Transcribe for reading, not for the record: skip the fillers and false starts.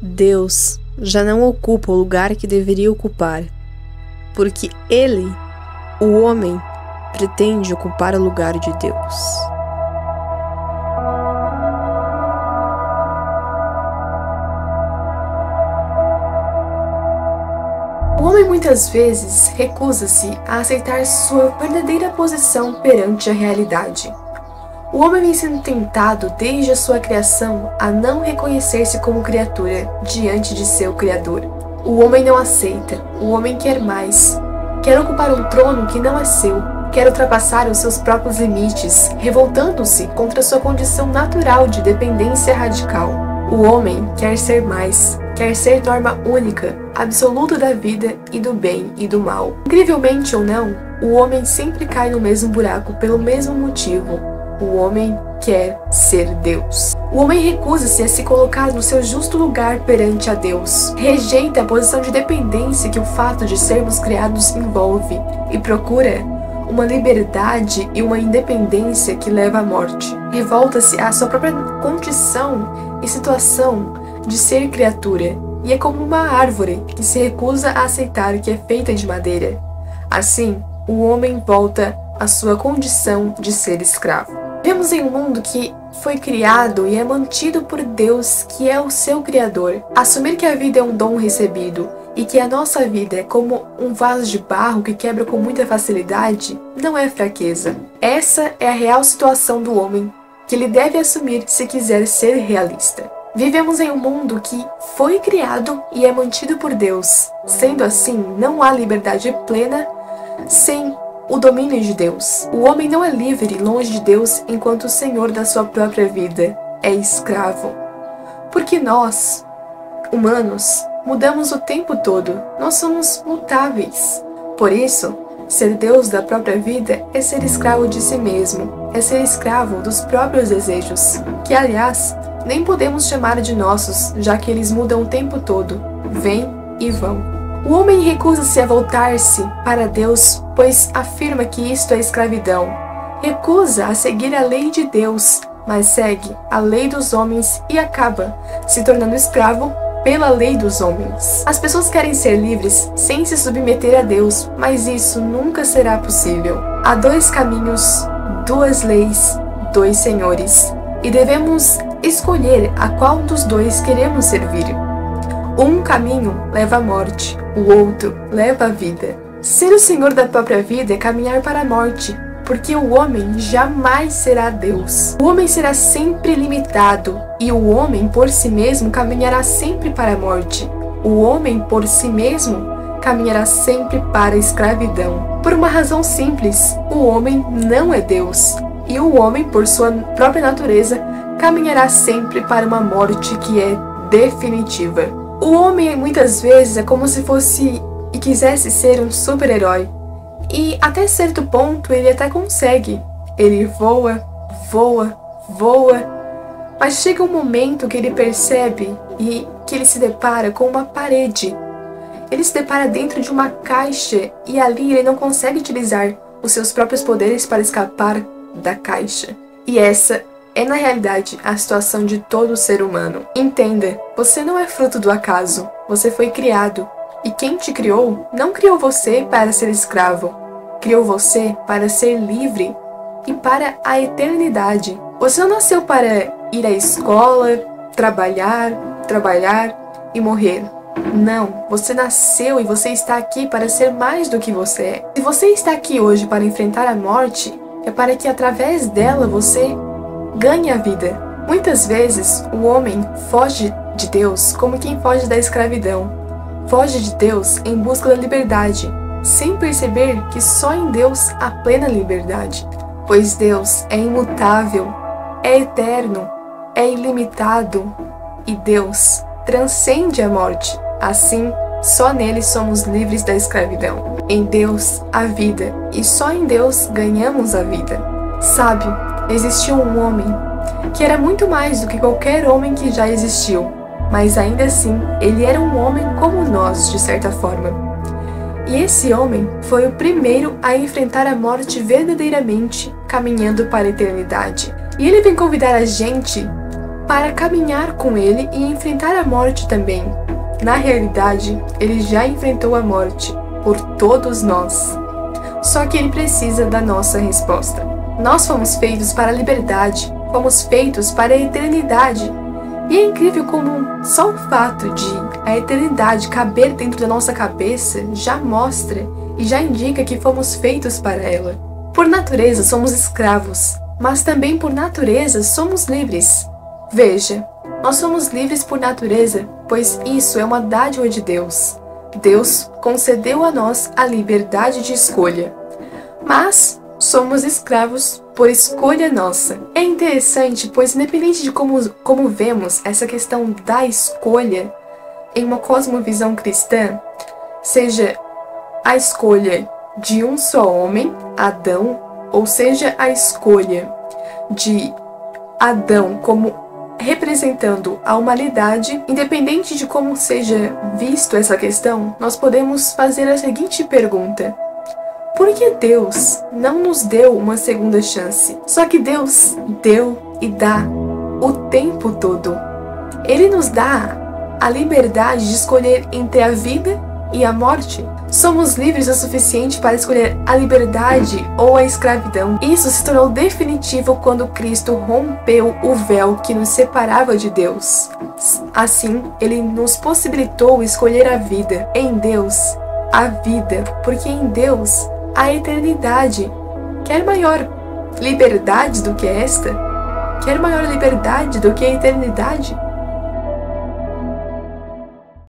Deus já não ocupa o lugar que deveria ocupar, porque ele, o homem, pretende ocupar o lugar de Deus. O homem muitas vezes recusa-se a aceitar sua verdadeira posição perante a realidade. O homem vem sendo tentado desde a sua criação a não reconhecer-se como criatura diante de seu Criador. O homem não aceita, o homem quer mais, quer ocupar um trono que não é seu, quer ultrapassar os seus próprios limites, revoltando-se contra sua condição natural de dependência radical. O homem quer ser mais, quer ser norma única, absoluta da vida e do bem e do mal. Incrivelmente ou não, o homem sempre cai no mesmo buraco pelo mesmo motivo. O homem quer ser Deus. O homem recusa-se a se colocar no seu justo lugar perante a Deus. Rejeita a posição de dependência que o fato de sermos criados envolve e procura uma liberdade e uma independência que leva à morte. Revolta-se à sua própria condição e situação de ser criatura, e é como uma árvore que se recusa a aceitar que é feita de madeira. Assim, o homem volta à sua condição de ser escravo. Vivemos em um mundo que foi criado e é mantido por Deus, que é o seu Criador. Assumir que a vida é um dom recebido e que a nossa vida é como um vaso de barro que quebra com muita facilidade não é fraqueza. Essa é a real situação do homem, que ele deve assumir se quiser ser realista. Vivemos em um mundo que foi criado e é mantido por Deus. Sendo assim, não há liberdade plena sem o domínio de Deus. O homem não é livre longe de Deus enquanto o senhor da sua própria vida é escravo. Porque nós, humanos, mudamos o tempo todo. Nós somos mutáveis. Por isso, ser Deus da própria vida é ser escravo de si mesmo. É ser escravo dos próprios desejos, que, aliás, nem podemos chamar de nossos, já que eles mudam o tempo todo, vêm e vão. O homem recusa-se a voltar-se para Deus, pois afirma que isto é escravidão. Recusa a seguir a lei de Deus, mas segue a lei dos homens e acaba se tornando escravo pela lei dos homens. As pessoas querem ser livres sem se submeter a Deus, mas isso nunca será possível. Há dois caminhos, duas leis, dois senhores, e devemos escolher a qual dos dois queremos servir. Um caminho leva à morte, o outro leva à vida. Ser o senhor da própria vida é caminhar para a morte, porque o homem jamais será Deus. O homem será sempre limitado, e o homem por si mesmo caminhará sempre para a morte. O homem por si mesmo caminhará sempre para a escravidão. Por uma razão simples, o homem não é Deus, e o homem, por sua própria natureza, caminhará sempre para uma morte que é definitiva. O homem muitas vezes é como se fosse e quisesse ser um super-herói. E até certo ponto ele até consegue. Ele voa, voa, voa. Mas chega um momento que ele percebe e que ele se depara com uma parede. Ele se depara dentro de uma caixa e ali ele não consegue utilizar os seus próprios poderes para escapar da caixa. E essa é, na realidade, a situação de todo ser humano. Entenda, você não é fruto do acaso, você foi criado. E quem te criou não criou você para ser escravo, criou você para ser livre e para a eternidade. Você não nasceu para ir à escola, trabalhar e morrer. Não, você nasceu e você está aqui para ser mais do que você é. Se você está aqui hoje para enfrentar a morte, é para que através dela você ganhe a vida. Muitas vezes o homem foge de Deus como quem foge da escravidão. Foge de Deus em busca da liberdade, sem perceber que só em Deus há plena liberdade. Pois Deus é imutável, é eterno, é ilimitado e Deus transcende a morte. Assim, só nele somos livres da escravidão. Em Deus há vida e só em Deus ganhamos a vida. Sabe, existiu um homem que era muito mais do que qualquer homem que já existiu, mas ainda assim ele era um homem como nós, de certa forma. E esse homem foi o primeiro a enfrentar a morte verdadeiramente, caminhando para a eternidade. E ele vem convidar a gente para caminhar com Ele e enfrentar a morte também. Na realidade, Ele já enfrentou a morte por todos nós. Só que Ele precisa da nossa resposta. Nós fomos feitos para a liberdade, fomos feitos para a eternidade. E é incrível como só o fato de a eternidade caber dentro da nossa cabeça já mostra e já indica que fomos feitos para ela. Por natureza somos escravos, mas também por natureza somos livres. Veja, nós somos livres por natureza, pois isso é uma dádiva de Deus. Deus concedeu a nós a liberdade de escolha. Mas somos escravos por escolha nossa. É interessante, pois independente de como vemos essa questão da escolha em uma cosmovisão cristã, seja a escolha de um só homem, Adão, ou seja a escolha de Adão como representando a humanidade, independente de como seja visto essa questão, nós podemos fazer a seguinte pergunta: por que Deus não nos deu uma segunda chance? Só que Deus deu e dá o tempo todo. Ele nos dá a liberdade de escolher entre a vida e a morte. Somos livres o suficiente para escolher a liberdade ou a escravidão. Isso se tornou definitivo quando Cristo rompeu o véu que nos separava de Deus. Assim, Ele nos possibilitou escolher a vida. Em Deus, a vida, porque em Deus, a eternidade. Quer maior liberdade do que esta? Quer maior liberdade do que a eternidade?